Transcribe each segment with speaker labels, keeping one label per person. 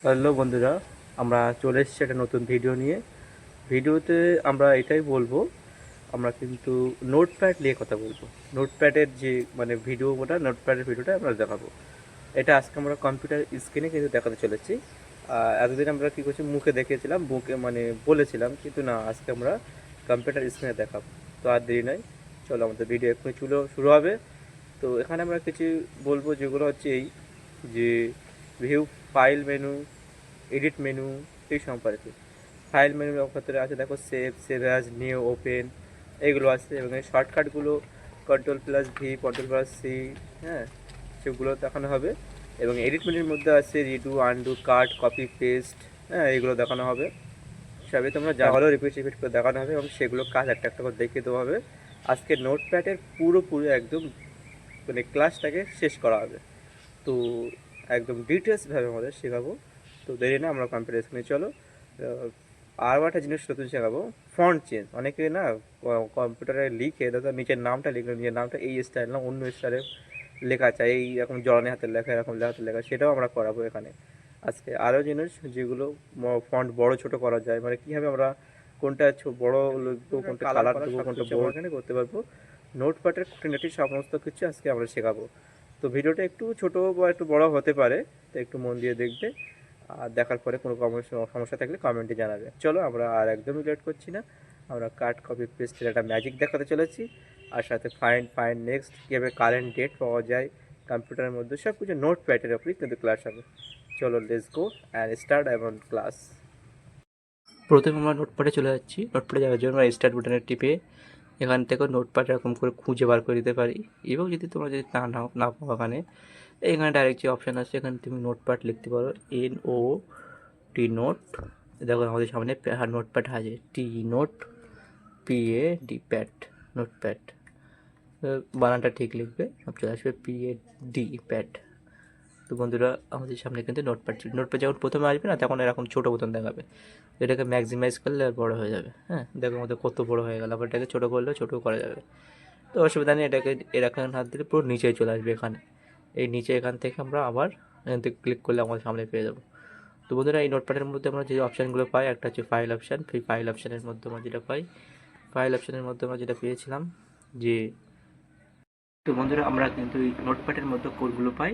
Speaker 1: Hello বন্ধুরা, আমরা চলে এসেছি একটা নতুন ভিডিও নিয়ে। ভিডিওতে আমরা এটাই বলবো, আমরা কিন্তু নোটপ্যাড নিয়ে কথা বলবো। নোটপ্যাডের যে ভিডিওটা আমরা দেখাবো। এটা আজকে আমরা কম্পিউটার স্ক্রিনে কিন্তু দেখাতে চলেছি। এতদিন আমরা কী করছি, মুখে দেখিয়েছিলাম, মুখে বলেছিলাম, কিন্তু না, আজকে আমরা কম্পিউটার স্ক্রিনে দেখাবো। তো আর দেরি নয়, চলো আমাদের ভিডিও এক্ষুনি শুরু হবে। তো এখানে আমরা কিছু বলবো, যেগুলো হচ্ছে এই যে view file menu, edit menu, এই সম্পর্কে। ফাইল মেনুর ক্ষেত্রে আছে, দেখো সেভ অ্যাজ, নিউ, ওপেন, এগুলো আছে। এবং এই শর্টকাটগুলো Ctrl+V, Ctrl+C, হ্যাঁ, সেগুলো দেখানো হবে। এবং এডিট মেনুর মধ্যে আছে রিডু, আনডু, কাট, কপি, পেস্ট, হ্যাঁ, এইগুলো দেখানো হবে। সবই তোমরা যা হলেও রিপিট করে দেখানো হবে, এবং সেগুলো কাজ একটা একটা করে দেখিয়ে দেওয়া হবে। আজকে নোটপ্যাডের পুরোপুরি একদম ক্লাসটাকে শেষ করা হবে। তো একদম ডিটেলসভাবে আমাদের শেখাবো। তো দেরি না, আমরা কম্পিউটার স্ক্রিনে চলো। আরও একটা জিনিস নতুন শেখাবো, ফন্ট চেঞ্জ। অনেকে না কম্পিউটারে লিখে দাদা নিজের নামটা লিখলো, নিজের নামটা এই স্টাইল না অন্য স্টাইলে লেখা চাই, এই এরকম জড়ানি হাতের লেখা, এরকম হাতের লেখা, সেটাও আমরা করাবো এখানে আজকে। আরও জিনিস যেগুলো ফন্ট বড় ছোট করা যায়, কীভাবে আমরা কোনটা বড় লিখবো, কোনটা কালার দেবো, কোনটা বড় এখানে করতে পারবো। নোটপ্যাডের খুঁটিনাটি সমস্ত কিছু আজকে আমরা শেখাবো। তো ভিডিওটা একটু ছোট বা একটু বড় হতে পারে, তো একটু মন দিয়ে দেখবে। আর দেখার পরে কোনো সমস্যা থাকলে কমেন্টে জানাবে। চলো, আমরা আর একদমই লেট করছি না, আমরা কাট, কপি, পেস্টের একটা ম্যাজিক দেখাতে চলেছি। আর সাথে ফাইন্ড নেক্সট, কীভাবে কারেন্ট ডেট পাওয়া যায় কম্পিউটারের মধ্যে, সব কিছু নোটপ্যাডের ওপরই কিন্তু ক্লাস হবে। চলো, let's go and start about class. প্রথমে আমরা নোটপ্যাডে চলে যাচ্ছি। নোটপ্যাডে যাওয়ার জন্য আমরা স্টার্ট বাটনে টিপে এখান থেকে নোটপ্যাড এরকম করে খুঁজে বার করে দিতে পারি। এবং তোমরা যদি না পাও এখানে ডাইরেক্ট যে অপশান আছে, এখানে তুমি নোটপ্যাড লিখতে পারো, NOT নোট। দেখো আমাদের সামনে নোটপ্যাড আছে, TNOT প্যাড, নোটপ্যাড। বানানটা ঠিক লিখবে, সব চলে আসবে PAD প্যাড। তো বন্ধুরা, আমাদের সামনে কিন্তু নোটপ্যাড যখন প্রথমে আসবে না, তখন এরকম ছোটো বোতাম দেখাবে। এটাকে ম্যাক্সিমাইজ করলে আর বড়ো হয়ে যাবে। হ্যাঁ, দেখো আমাদের কত বড়ো হয়ে গেল। আবার এটাকে ছোটো করলেও ছোটো করা যাবে। তো অসুবিধা নেই, এটাকে এরকম হাত দিলে পুরো নিচেই চলে আসবে। এখানে এই নিচে এখান থেকে আমরা আবার এখান থেকে ক্লিক করলে আমাদের সামনে পেয়ে যাবো। তো বন্ধুরা, এই নোটপ্যাডের মধ্যে আমরা যে অপশানগুলো পাই, একটা হচ্ছে ফাইল অপশান। সেই ফাইল অপশানের মধ্যে আমরা যেটা পাই, ফাইল অপশানের মধ্যে আমরা যেটা পেয়েছিলাম যে, তো বন্ধুরা, আমরা কিন্তু এই নোটপ্যাডের মধ্যে কোডগুলো পাই।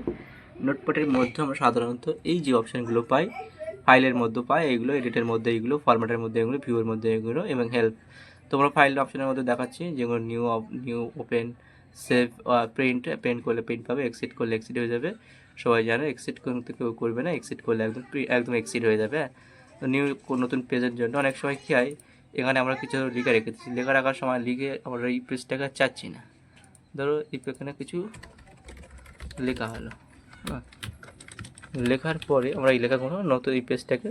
Speaker 1: নোটপ্যাডের মধ্যে আমরা সাধারণত এই যে অপশানগুলো পাই, ফাইলের মধ্যে পাই এইগুলো, এডিটের মধ্যে এইগুলো, ফরম্যাটের মধ্যে এগুলো, ভিউয়ের মধ্যে এগুলো, এবং হেল্প। তোমরা ফাইল অপশানের মধ্যে দেখাচ্ছি, যেগুলো নিউ, ওপেন, সেভ, প্রিন্ট করলে প্রিন্ট পাবে, এক্সিট করলে এক্সিট হয়ে যাবে। সবাই জানে এক্সিট করতে কেউ করবে না, এক্সিট করলে একদম এক্সিট হয়ে যাবে। তো নতুন পেজের জন্য অনেক সময় কী হয়, এখানে আমরা কিছু লিখে রেখেছি, লেখা রাখার সময় লিখে আমরা এই পেজটাকে চাচ্ছি না। ধরো এখানে কিছু লেখা হলো, হ্যাঁ, লেখার পরে আমরা এই লেখাগুলো নতুন এই পেজটাকে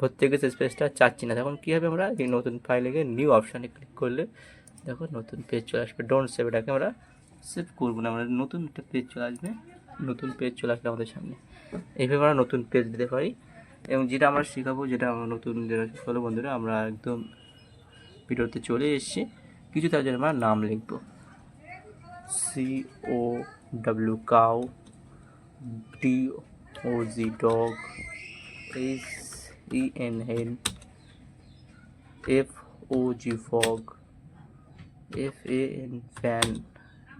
Speaker 1: ভর্তি গেছে, পেজটা চাচ্ছি না, তখন কী হবে, আমরা এই নতুন ফাইলে গিয়ে নিউ অপশানে ক্লিক করলে দেখো নতুন পেজ চলে আসবে। ডোন্ট সেভ, এটাকে আমরা সেভ করবো না, আমরা নতুন একটা পেজ চলে আসবে। নতুন পেজ চলে আসলে আমাদের সামনে এইভাবে আমরা নতুন পেজ দিতে পারি। এবং যেটা আমরা শেখাবো, যেটা আমরা নতুন যেটা হলো বন্ধুরা, আমরা একদম ভিডিওতে চলে এসেছি। কিছু তার জন্য আমরা নাম লিখবো, COW cow, DOG dog, SEN FOG fog, FAN fan,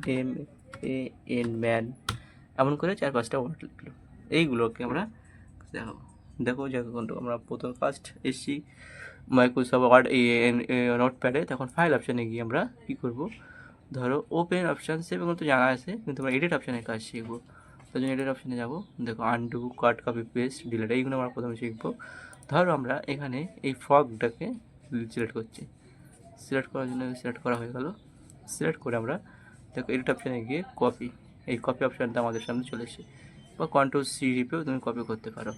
Speaker 1: MAN man, এমন করে 4-5টা ওয়ার্ড লিখলো। এইগুলোকে আমরা দেখাবো। দেখো যখন আমরা প্রথম ফার্স্ট এসছি মাইক্রোসফট ওয়ার্ড নোটপ্যাডে, তখন ফাইল অপশানে গিয়ে আমরা কী করবো, ধরো ওপেন অপশান, সেভ এগুলো তো জানা আছে, কিন্তু আমরা এডিট অপশানের কাজ শিখবো। তার জন্য এডিট অপশানে যাবো, দেখো আনডু, কাট, কপি, পেস্ট, ডিলিট, এইগুলো আমরা প্রথমে শিখবো। ধরো আমরা এখানে এই ফগটাকে সিলেক্ট করছি, সিলেক্ট করার জন্য সিলেক্ট করা হয়ে গেল। সিলেক্ট করে আমরা দেখো এডিট অপশানে গিয়ে কপি, এই কপি অপশানটা আমাদের সামনে চলে এসে, বা Ctrl+C টিপেও তুমি কপি করতে পারো।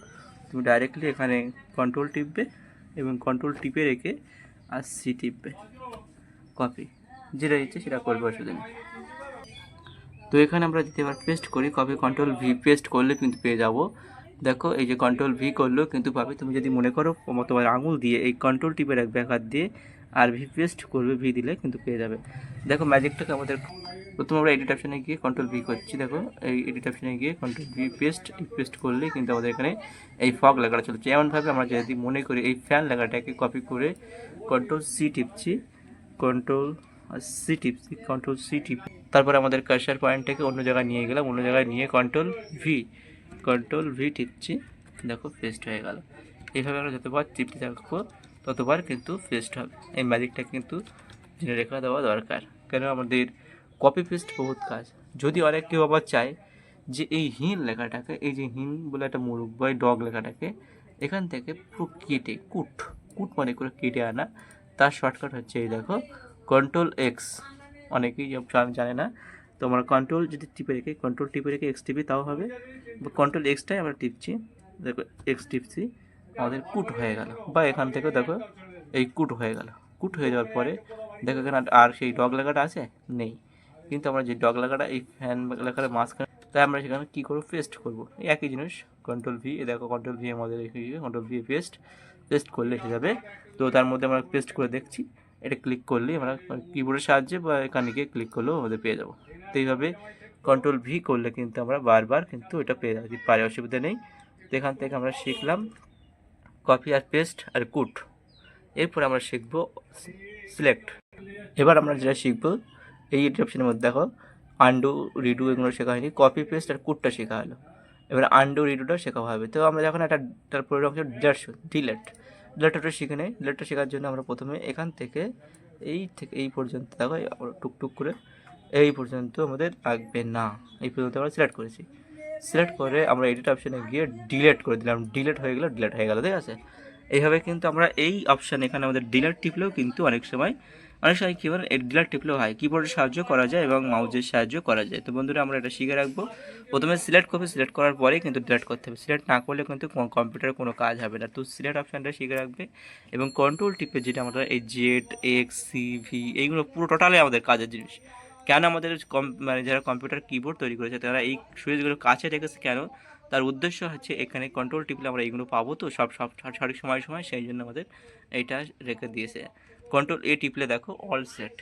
Speaker 1: তুমি ডাইরেক্টলি এখানে কন্ট্রোল টিপবে এবং কন্ট্রোল টিপে রেখে আর সি টিপবে, কপি, যেটা ইচ্ছে সেটা করবে, অসুবিধা নেই। তো এখানে আমরা যদি এবার পেস্ট করি, কপি Ctrl+V পেস্ট করলে কিন্তু পেয়ে যাব। দেখো এই যে Ctrl+V করলেও কিন্তু পাবে। তুমি যদি মনে করো তোমার আঙুল দিয়ে এই কন্ট্রোল টিপে রাখবে এক হাত দিয়ে, আর ভি পেস্ট করবে, ভি দিলে কিন্তু পেয়ে যাবে। দেখো ম্যাজিকটাকে আমাদের প্রথমে আমরা এডিট অপশানে গিয়ে কন্ট্রোল ভি করছি, দেখো এই এডিট অপশানে গিয়ে কন্ট্রোল ভি পেস্ট, এই পেস্ট করলে কিন্তু আমাদের এখানে এই ফগ লেখাটা চলছে। এমনভাবে আমরা যদি মনে করি এই ফ্যান লেখাটাকে কপি করে কন্ট্রোল সি টিপছি, কন্ট্রোল সি টিপ, তারপরে আমাদের কার্সার পয়েন্টটাকে অন্য জায়গায় নিয়ে গেলাম, অন্য জায়গায় নিয়ে কন্ট্রোল ভি টিপছি, দেখো পেস্ট হয়ে গেল। এইভাবে আমরা যতবার টিপতে থাকবো ততবার কিন্তু পেস্ট হবে। এই ম্যাজিকটা কিন্তু জেনে রেখে দেওয়া দরকার, কেন আমাদের কপি পেস্ট বহুত কাজ। যদি অনেক কেউ আবার চায় যে এই হিন লেখাটাকে, এই যে হিন বলে একটা মুরগ বা ডগ লেখাটাকে এখান থেকে পুরো কেটে কুট মানে করে কেটে আনা, তার শর্টকাট হচ্ছে এই দেখো কন্ট্রোল এক্স। অনেকেই জানে না, তো আমরা কন্ট্রোল যদি কন্ট্রোল টিপে রেখে এক্স টিপি তাও হবে, কন্ট্রোল এক্সটাই আমরা টিপছি, দেখো এক্স টিপছি, আমাদের কুট হয়ে গেল। বা এখান থেকে দেখো এই কুট হয়ে গেল। কুট হয়ে যাওয়ার পরে দেখো এখানে আর সেই ডগ লেখাটা আছে নেই, কিন্তু আমরা যে ডগ লেখাটা এই ফ্যান লেখাটা মাঝখানে, তাই আমরা সেখানে কী করবো, পেস্ট করবো। এই একই জিনিস কন্ট্রোল ভি, দেখো কন্ট্রোল ভি আমাদের কন্ট্রোল ভি পেস্ট করলে এসে যাবে। তো তার মধ্যে আমরা পেস্ট করে দেখছি, এটা ক্লিক করলেই আমরা কিবোর্ডের সাহায্যে বা এখানে গিয়ে ক্লিক করলেও আমাদের পেয়ে যাবো। তো এইভাবে কন্ট্রোল ভি করলে কিন্তু আমরা বারবার কিন্তু এটা পেয়ে যাচ্ছি, পারে, অসুবিধা নেই। তো এখান থেকে আমরা শিখলাম কপি আর পেস্ট আর কুট। এরপর আমরা শিখব সিলেক্ট। এবার আমরা যেটা শিখবো এই অপশনের মধ্যে দেখো আন্ডু রিডু এগুলো শেখা হয়নি, কপি পেস্ট আর কুটটা শেখা হলো। এবার আন্ডু রিডুটা শেখা হবে। তো আমরা যখন একটা তারপরে অংশ ডিলেটটা শিখে নেই। ডিলেটটা শেখার জন্য আমরা প্রথমে এখান থেকে এই পর্যন্ত দেখো টুকটুক করে এই পর্যন্ত আমাদের লাগবে না, এই পর্যন্ত আমরা সিলেক্ট করেছি। সিলেক্ট করে আমরা এডিট অপশানে গিয়ে ডিলেট করে দিলাম, ডিলেট হয়ে গেল, ঠিক আছে। এইভাবে কিন্তু আমরা এই অপশান এখানে আমাদের ডিলেট টিপলেও কিন্তু অনেক সময় কী বলেন এই ডিলেট টিপলেও হয়, কিবোর্ডের সাহায্য করা যায় এবং মাউসের সাহায্য করা যায়। তো বন্ধুরা আমরা এটা শিখে রাখবো। প্রথমে সিলেক্ট করার পরেই কিন্তু ডিলেট করতে হবে, সিলেক্ট না করলে কিন্তু কম্পিউটারে কোনো কাজ হবে না। তো সিলেক্ট অপশানটা শিখে রাখবে এবং কন্ট্রোল টিপে যেটা আমরা এই জেড এক্স সি ভি এইগুলো পুরো টোটালি আমাদের কাজের জিনিস। কেন আমাদের মানে যারা কম্পিউটার কিবোর্ড তৈরি করেছে তারা এই সুইচগুলো কাছে রেখেছে কেন, তার উদ্দেশ্য হচ্ছে এখানে কন্ট্রোল টিপলে আমরা এইগুলো পাবো, তো সব সঠিক সময় সেই জন্য আমাদের এইটা রেখে দিয়েছে। কন্ট্রোল এ টিপলে দেখো অল সেট,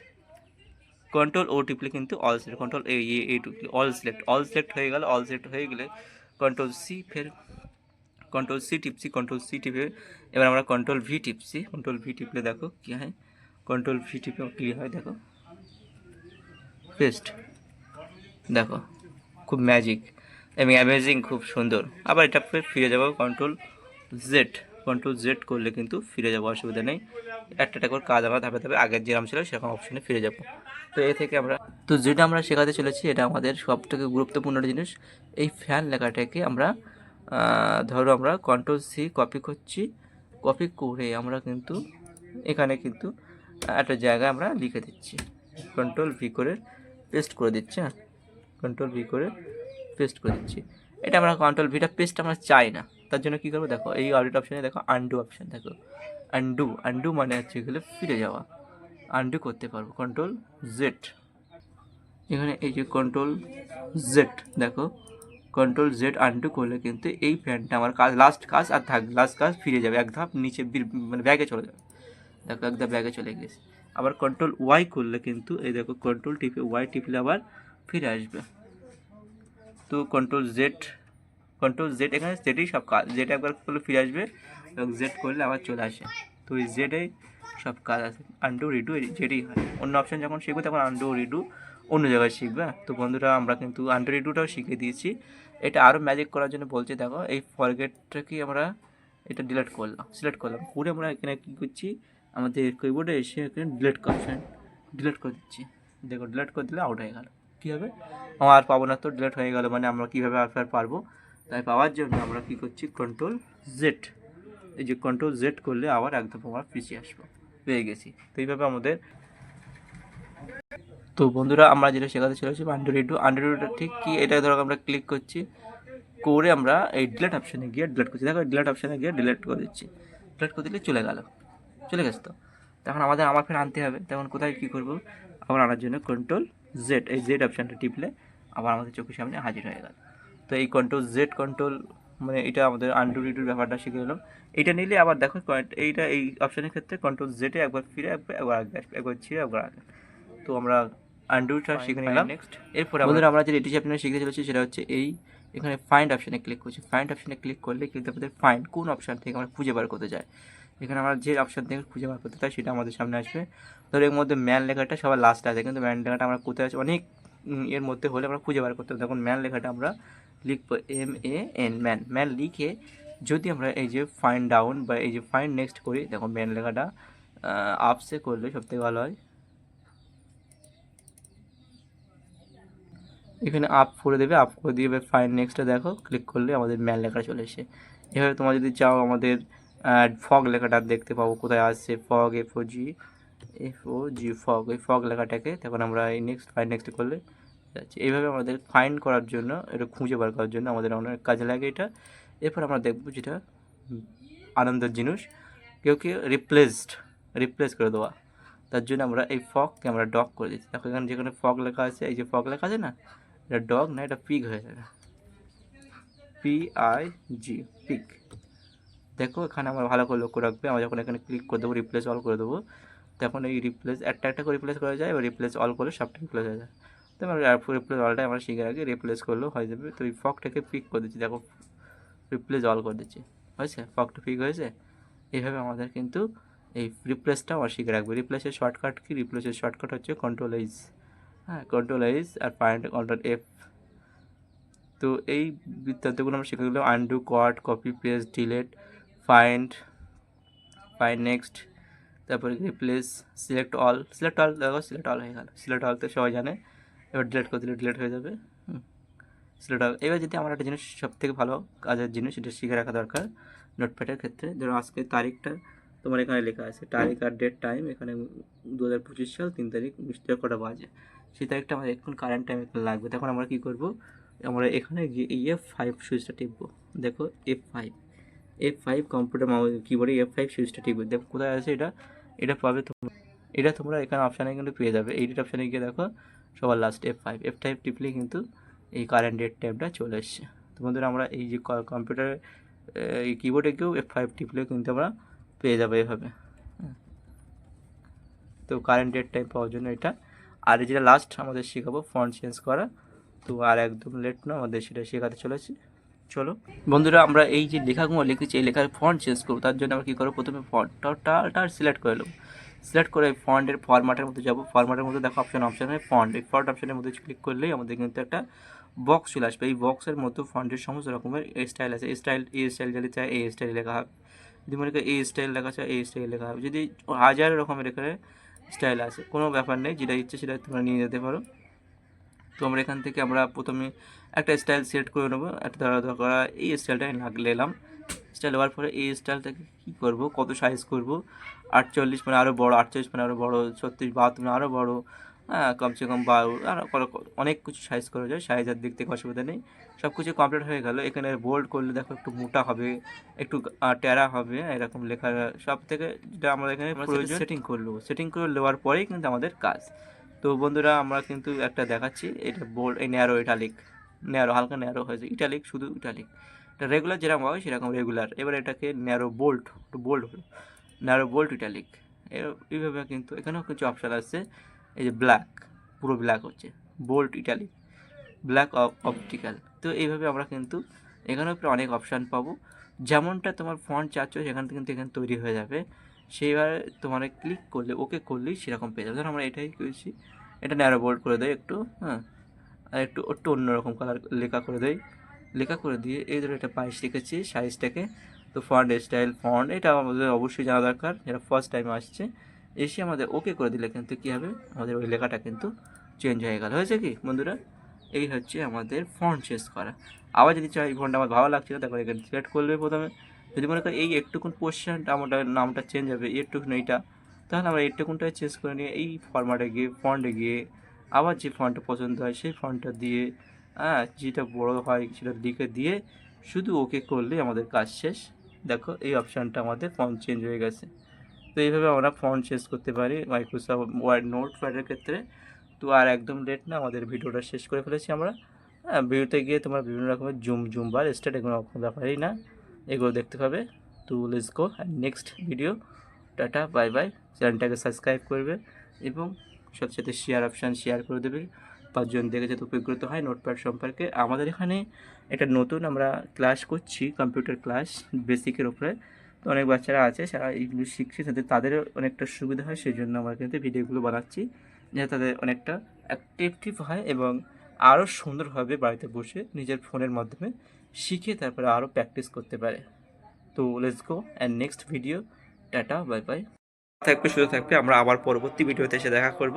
Speaker 1: কন্ট্রোল ও টিপলে কিন্তু অল সেট, কন্ট্রোল এ টিপলে অল সিলেক্ট হয়ে গেল। অল সিলেক্ট হয়ে গেলে কন্ট্রোল সি, ফের কন্ট্রোল সি টিপছি, কন্ট্রোল সি টিপে এবার আমরা কন্ট্রোল ভি টিপছি। কন্ট্রোল ভি টিপলে দেখো কী হয়, কন্ট্রোল ভি টিপে কী হয় দেখো পেস্ট, দেখো খুব ম্যাজিক এবং অ্যামেজিং, খুব সুন্দর। আবার এটা ফিরে যাবো কন্ট্রোল জেড করলে কিন্তু ফিরে যাবো, অসুবিধা নেই। একটা করে কাজ আমরা ধাপে ধাপে আগের যেরকম ছিল সেরকম অপশানে ফিরে যাব। তো এ থেকে আমরা যেটা আমরা শেখাতে চলেছি এটা আমাদের সবথেকে গুরুত্বপূর্ণ জিনিস। এই ফ্যান লেখাটাকে আমরা ধরো আমরা কন্ট্রোল সি কপি করছি, কপি করে আমরা কিন্তু এখানে কিন্তু একটা জায়গায় আমরা লিখে দিচ্ছি, কন্ট্রোল ভি করে পেস্ট করে দিচ্ছি। হ্যাঁ, কন্ট্রোল ভি করে পেস্ট করে দিচ্ছি। এটা আমরা কন্ট্রোল ভিটা পেস্ট আমরা চাই না, তার জন্য কী করবো দেখো এই অডিট অপশানে দেখো আন্ডু অপশান, দেখো আন্ডু মানে হচ্ছে এগুলো ফিরে যাওয়া, আন্ডু করতে পারবো কন্ট্রোল জেড। এখানে এই যে কন্ট্রোল জেড, দেখো কন্ট্রোল জেড আন্ডু করলে কিন্তু এই ফ্যানটা আমার কাজ লাস্ট কাজ ফিরে যাবে, এক ধাপ নিচে মানে ব্যাগে চলে যাবে, দেখো এক ধাপ ব্যাগে চলে গেছে। আবার কন্ট্রোল ওয়াই করলে কিন্তু এই দেখো কন্ট্রোল টিপে ওয়াই টিপলে আবার ফিরে আসবে। তো কন্ট্রোল জেড এখানে জেডেই সব কাজ, জেড একবার করলে ফিরে আসবে এবং জেড করলে আবার চলে আসে। তো এই জেডে সব কাজ আছে, আন্ডু রিডু জেডেই হয়। অন্য অপশান যখন শিখবে তখন আন্ডু রিডু অন্য জায়গায় শিখবে। তো বন্ধুরা আমরা কিন্তু আন্ডু রিডুটাও শিখিয়ে দিয়েছি। এটা আরও ম্যাজিক করার জন্য বলছি, দেখো এই ফরগেটটাকে আমরা এটা সিলেক্ট করলাম করে আমরা এখানে কী করছি, আমাদের কিবোর্ডে এসে এখানে ডিলিট করে দিচ্ছি। দেখো ডিলিট করে দিলে আউট হয়ে গেল। কী হবে, আমার পাবো না, তো ডিলিট হয়ে গেল, মানে আমরা কীভাবে আর পারবো। তাই পাওয়ার জন্য আমরা কী করছি, কন্ট্রোল জেড, এই যে কন্ট্রোল জেড করলে আবার একদম আমরা পিছিয়ে আসবো, পেয়ে গেছি। তো এইভাবে আমাদের, তো বন্ধুরা আমরা যেটা শেখাতে চলেছি আন্ডাররিডুটা ঠিক কি, এটা ধরো আমরা ক্লিক করছি করে আমরা এই ডিলেট অপশানে গিয়ে ডিলেট করছি, দেখো ডিলেট অপশানে গিয়ে ডিলেট করে দিচ্ছি, ডিলেট করে দিলে চলে গেছে। তো তখন আমার ফের আনতে হবে, তখন কোথায় কী করবো, আবার আনার জন্য কন্ট্রোল জেড, এই জেড অপশানটা টিপলে আবার আমাদের চোখের সামনে হাজির হয়ে গেল। তো এই কন্ট্রোল মানে এটা আমাদের আন্ডু রিডুর ব্যাপারটা শিখে গেলাম। এটা নিলে আবার দেখো এইটা এই অপশানের ক্ষেত্রে কন্ট্রোল জেডে একবার ফিরে একবার আগে আসবে, একবার ছিঁড়ে একবার আগে। তো আমরা আনডুটা শিখে নিলাম। এরপর আমরা যে এটি আপনারা শিখতে চলেছি সেটা হচ্ছে এখানে ফাইন্ড অপশানে ক্লিক করছি। ফাইন্ড অপশানে ক্লিক করলে কিন্তু আমাদের ফাইন্ড কোন অপশান থেকে আমরা খুঁজে বার করতে চাই, এখানে আমরা যে অপশান থেকে খুঁজে বার করতে চাই সেটা আমাদের সামনে আসবে। ধরো এর মধ্যে ম্যান লেখাটা সবার লাস্টে আছে, কিন্তু ম্যান লেখাটা আমরা কোথায় আছে অনেক এর মধ্যে হলে আমরা খুঁজে বার করতে হবে। দেখুন ম্যান লেখাটা আমরা লিখবো MAN, ম্যান। ম্যান লিখে যদি আমরা এই যে ফাইন্ড ডাউন বা এই যে ফাইন্ড নেক্সট করি, দেখো ম্যান লেখাটা আপসে করলে সবথেকে ভালো হয়। এখানে আপ করে দেবে, আপ করে দিয়ে ফাইন্ড নেক্সটে দেখো ক্লিক করলে আমাদের ম্যান লেখা চলে এসে। এভাবে তোমরা যদি চাও আমাদের ফগ লেখাটা দেখতে পাবো কোথায় আসছে, ফগ FOG ফগ, ওই ফগ লেখাটাকে তখন আমরা এই ফাইন্ড নেক্সট করলে যাচ্ছে। এইভাবে আমাদের ফাইন্ড করার জন্য, এটা খুঁজে বার করার জন্য আমাদের অনেক কাজে লাগে এটা। এরপর আমরা দেখবো যেটা আনন্দের জিনিস, কেউ রিপ্লেস করে দেওয়া। তার জন্য আমরা এই ফগকে আমরা ডগ করে দিচ্ছি। দেখো এখানে যেখানে ফগ লেখা আছে, এই যে ফগ লেখা আছে না, এটা ডগ না, এটা পিগ হয়ে যাবে, PIG, পিগ। দেখো এখানে আমরা ভালো করে লক্ষ্য রাখবে, আমরা যখন এখানে ক্লিক করে দেবো রিপ্লেস অল করে দেবো, তখন এই রিপ্লেস একটা করে রিপ্লেস করা যায়, এবার রিপ্লেস অল করলে সবটা রিপ্লেস হয়ে যায়। তো আমরা রিপ্লেস অলটাই আমরা শিখে রাখি, রিপ্লেস করলেও হয়ে যাবে। তো এই ফগটাকে পিক করে দিচ্ছি, দেখো রিপ্লেস অল করে দিচ্ছি, হয়েছে, ফগটা পিক হয়েছে। এইভাবে আমাদের কিন্তু এই রিপ্লেসটা আমরা শিখে রাখবে। রিপ্লেসের শর্টকাট কি? রিপ্লেসের শর্টকাট হচ্ছে Ctrl+H, হ্যাঁ Ctrl+H আর ফাইন্ড Ctrl+F। তো এই বৃত্তান্তগুলো আমরা শিখে গেলাম। Undo, cut, copy, paste, delete, find next, তারপরে রিপ্লেস, সিলেক্ট অল দেখো সিলেক্ট অল হয়ে গেল। সিলেক্ট অল তো সবাই জানে, এবার ডিলেট করে দিলে ডিলেট হয়ে যাবে। Select all. এবার যদি আমার একটা জিনিস সবথেকে ভালো কাজের জিনিস, এটা শিখে রাখা দরকার নোটপ্যাডের ক্ষেত্রে। ধরো আজকে তারিখটা তোমার এখানে লেখা আছে, তারিখ আর ডেট টাইম, এখানে 2025 সাল 3 তারিখ 19 কটা বাজে, সেই তারিখটা আমাদের এখন কারেন্ট টাইম এখানে লাগবে। তখন আমরা কী করবো, আমরা এখানে গিয়ে F5 সুইচটা টিপবো। দেখো F5 কম্পিউটার কিবোর্ডে F5 সুইচটা টিপবে। দেখো কোথায় আছে এটা পাবে তোমরা, এটা তোমরা এখানে অপশানে কিন্তু পেয়ে যাবে। এইডিট অপশানে গিয়ে দেখো সবার লাস্ট F5 টিপলেই কিন্তু এই কারেন্ট ডেট টাইমটা চলে এসছে। তো বন্ধুরা আমরা এই যে কম্পিউটারে এই কিবোর্ডে গিয়েও F5 টিপলেও কিন্তু আমরা পেয়ে যাবো এভাবে। তো কারেন্ট ডেট টাইম পাওয়ার জন্য এটা। আর যেটা লাস্ট আমাদের শেখাবো ফন্ট চেঞ্জ করা, তো আর একদম লেট না, আমাদের সেটা শেখাতে চলেছি। চলো বন্ধুরা, আমরা এই যে লেখাগুলো লিখেছি, এই লেখার ফন্ট চেঞ্জ করবো। তার জন্য আমরা কী করবো, প্রথমে ফন্টটা সিলেক্ট করে নেবো। সিলেক্ট করে ফন্টের ফরম্যাটের মধ্যে যাবো। ফরম্যাটের মধ্যে দেখো অপশানে ফন্ট, এই ফন্ট অপশানের মধ্যে ক্লিক করলেই আমাদের কিন্তু একটা বক্স চলে আসবে। এই বক্সের মধ্যে ফন্টের সমস্ত রকমের স্টাইল আছে। এই স্টাইল যদি চাই এই স্টাইল লেখা হবে, যদি মনে করি এই স্টাইল লেখা চাই এই স্টাইল লেখা হবে। যদি হাজার রকমের এখানে স্টাইল আছে, কোনো ব্যাপার নেই, যেটা ইচ্ছে সেটা তোমরা নিয়ে যেতে পারো। তো আমরা এখান থেকে আমরা প্রথমে একটা স্টাইল সিলেক্ট করে নেবো। একটা ধরা এই স্টাইলটাই নিলাম। স্টাইল হওয়ার পরে এই স্টাইলটাকে কী করবো, কত সাইজ করবো, 48 মানে আরও বড়ো, 48 মানে আরও বড়ো, 36, 72 মানে আরও বড়ো, হ্যাঁ কমসে কম 12, আর অনেক কিছু সাইজ করা যায়। সাইজের দিক থেকে অসুবিধা নেই। সব কিছু কমপ্লিট হয়ে গেল। এখানে বোল্ড করলে দেখো একটু মোটা হবে, একটু টেরা হবে, এরকম লেখা। সব থেকে যেটা আমরা এখানে সেটিং করে নেওয়ার পরেই কিন্তু আমাদের কাজ। তো বন্ধুরা আমরা কিন্তু একটা দেখাচ্ছি, এটা বোল্ড, এই ন্যারো ইটালিক, হালকা ন্যারো হয়েছে, ইটালিক শুধু ইটালিক, এটা রেগুলার যেরকম হয় সেরকম রেগুলার। এবার এটাকে ন্যারো বোল্ড, একটু বোল্ড হলো, ন্যারো বোল্ড ইটালিক। এইভাবে কিন্তু এখানেও কিছু অপশান আসছে। এই যে ব্ল্যাক, পুরো ব্ল্যাক হচ্ছে, বোল্ড ইটালিক, ব্ল্যাক অপটিক্যাল। তো এইভাবে আমরা কিন্তু এখানেও অনেক অপশান পাবো। যেমনটা তোমার ফন্ট চাচ্ছ সেখান থেকে কিন্তু এখানে তৈরি হয়ে যাবে। সেইবার তোমার ক্লিক করলে ওকে করলেই সেরকম পেয়ে যাবে। ধরো আমরা এটাই করেছি, এটা ন্যারো বোল্ড করে দেয় একটু, হ্যাঁ, আর একটু অন্যরকম কালার লেখা করে দিয়ে এই ধরো এটা 22 লিখেছি সাইজটাকে। তো ফন্ট স্টাইল, এটা আমাদের অবশ্যই জানা দরকার, যারা ফার্স্ট টাইম আসছে। এসে আমাদের ওকে করে দিলে কিন্তু কী হবে, আমাদের ওই লেখাটা কিন্তু চেঞ্জ হয়ে গেল। হয়েছে কি বন্ধুরা, এই হচ্ছে আমাদের ফন্ট চেঞ্জ করা। আবার যদি চাই এই ফন্টটা আমার ভালো লাগছে না, তারপরে এখানে সিলেক্ট করবে প্রথমে। যদি মনে করি এই একটুকুন পোর্শনটা আমাদের নামটা চেঞ্জ হবে, একটুকুন এইটা, তাহলে আমরা এইটুকুনটাই চেঞ্জ করে নিয়ে এই ফরম্যাটে গিয়ে ফন্টে গিয়ে আবার যে ফন্টটা পছন্দ হয় সেই ফন্টটা দিয়ে, হ্যাঁ যেটা বড় হয় সেটা লিখে দিয়ে শুধু ওকে করলেই আমাদের কাজ শেষ। দেখো এই অপশানটা আমাদের ফন্ট চেঞ্জ হয়ে গেছে। তো এইভাবে আমরা ফন্ট চেঞ্জ করতে পারি মাইক্রোসফট ওয়ার্ড নোটপ্যাডের ক্ষেত্রে। তো আর একদম লেট না, আমাদের ভিডিওটা শেষ করে ফেলেছি আমরা। হ্যাঁ, ভিডিওতে গিয়ে তোমার বিভিন্ন রকমের জুম বার স্টার্ট এগুলো কোনো ব্যাপারই না, এগুলো দেখতে পাবে। তো let's go next video. Tata bye bye. চ্যানেলটাকে সাবস্ক্রাইব করবে এবং সাথে সাথে শেয়ার অপশান শেয়ার করে দেবে, 5 জন দেখে যাতে উপকৃত হয় নোটপ্যাড সম্পর্কে। আমাদের এখানে একটা নতুন আমরা ক্লাস করছি, কম্পিউটার ক্লাস বেসিকের উপরে। তো অনেক বাচ্চারা আছে যারা এইগুলো শিখছে, যাতে তাদেরও অনেকটা সুবিধা হয়, সেই জন্য আমরা কিন্তু ভিডিওগুলো বানাচ্ছি, যাতে তাদের অনেকটা অ্যাক্টিভ হয় এবং আরও সুন্দরভাবে বাড়িতে বসে নিজের ফোনের মাধ্যমে শিখে তারপরে আরও প্র্যাকটিস করতে পারে। তো let's go and next video. Tata, bye bye. থাকবে, সুযোগ থাকবে, আমরা আবার পরবর্তী ভিডিওতে এসে দেখা করব।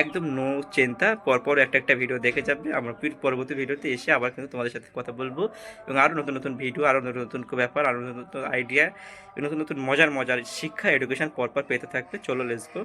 Speaker 1: একদম নো চিন্তা, পরপর একটা ভিডিও দেখে যাবে। আমরা পরবর্তী ভিডিওতে এসে আবার কিন্তু তোমাদের সাথে কথা বলবো এবং আরও নতুন নতুন ভিডিও, আরও নতুন নতুন ব্যাপার, আরও নতুন নতুন আইডিয়া, নতুন নতুন মজার শিক্ষা এডুকেশন পরপর পেতে থাকবে। চলো লেটস গো।